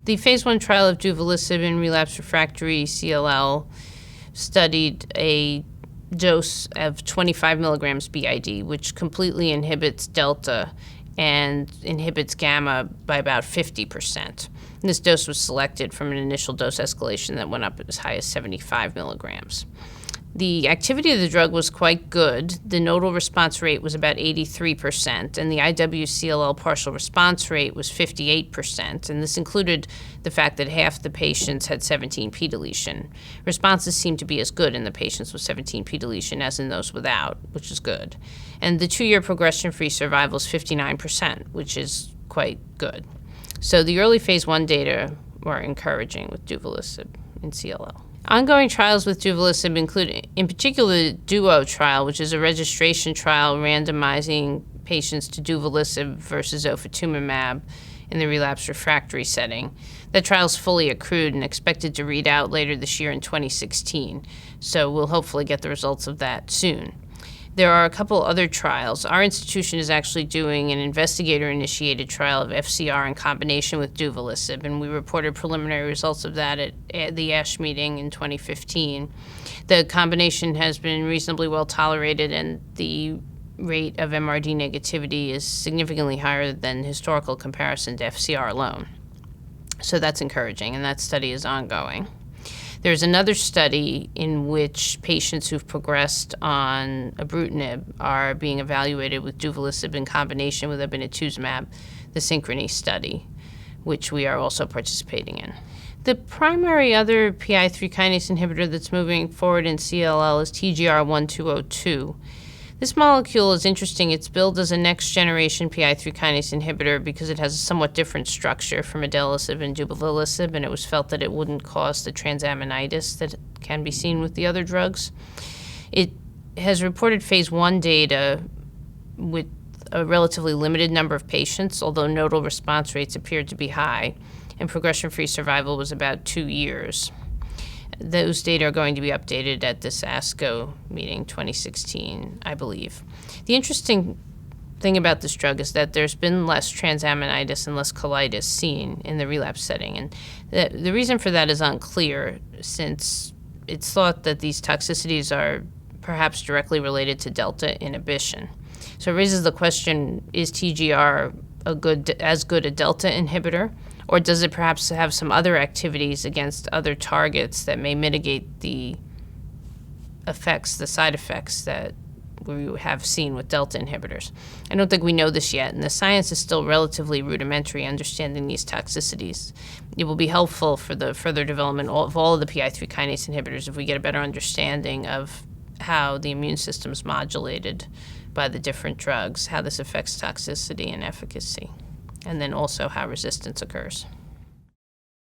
The phase 1 trial of duvelisib in relapsed refractory CLL studied a dose of 25 milligrams BID, which completely inhibits delta and inhibits gamma by about 50%. And this dose was selected from an initial dose escalation that went up as high as 75 milligrams. The activity of the drug was quite good. The nodal response rate was about 83%, and the IWCLL partial response rate was 58%, and this included the fact that half the patients had 17p deletion. Responses seemed to be as good in the patients with 17p deletion as in those without, which is good. And the 2-year progression-free survival is 59%, which is quite good. So the early phase 1 data were encouraging with duvelisib in CLL. Ongoing trials with duvelisib include, in particular, the DUO trial, which is a registration trial randomizing patients to duvelisib versus ofatumumab in the relapsed refractory setting. That trial is fully accrued and expected to read out later this year in 2016, so we'll hopefully get the results of that soon. There are a couple other trials. Our institution is actually doing an investigator-initiated trial of FCR in combination with duvelisib, and we reported preliminary results of that at the ASH meeting in 2015. The combination has been reasonably well tolerated, and the rate of MRD negativity is significantly higher than historical comparison to FCR alone. So that's encouraging, and that study is ongoing. There's another study in which patients who've progressed on ibrutinib are being evaluated with duvelisib in combination with obinutuzumab, the Synchrony study, which we are also participating in. The primary other PI3 kinase inhibitor that's moving forward in CLL is TGR-1202. This molecule is interesting. It's billed as a next-generation PI3 kinase inhibitor because it has a somewhat different structure from idelalisib and duvelisib, and it was felt that it wouldn't cause the transaminitis that can be seen with the other drugs. It has reported phase 1 data with a relatively limited number of patients, although nodal response rates appeared to be high, and progression-free survival was about 2 years. Those data are going to be updated at this ASCO meeting 2016, I believe. The interesting thing about this drug is that there's been less transaminitis and less colitis seen in the relapse setting. And the reason for that is unclear, since it's thought that these toxicities are perhaps directly related to delta inhibition. So it raises the question, is TGR as good a delta inhibitor? Or does it perhaps have some other activities against other targets that may mitigate the effects, the side effects that we have seen with delta inhibitors? I don't think we know this yet, and the science is still relatively rudimentary understanding these toxicities. It will be helpful for the further development of all of the PI3 kinase inhibitors if we get a better understanding of how the immune system is modulated by the different drugs, how this affects toxicity and efficacy, and then also how resistance occurs.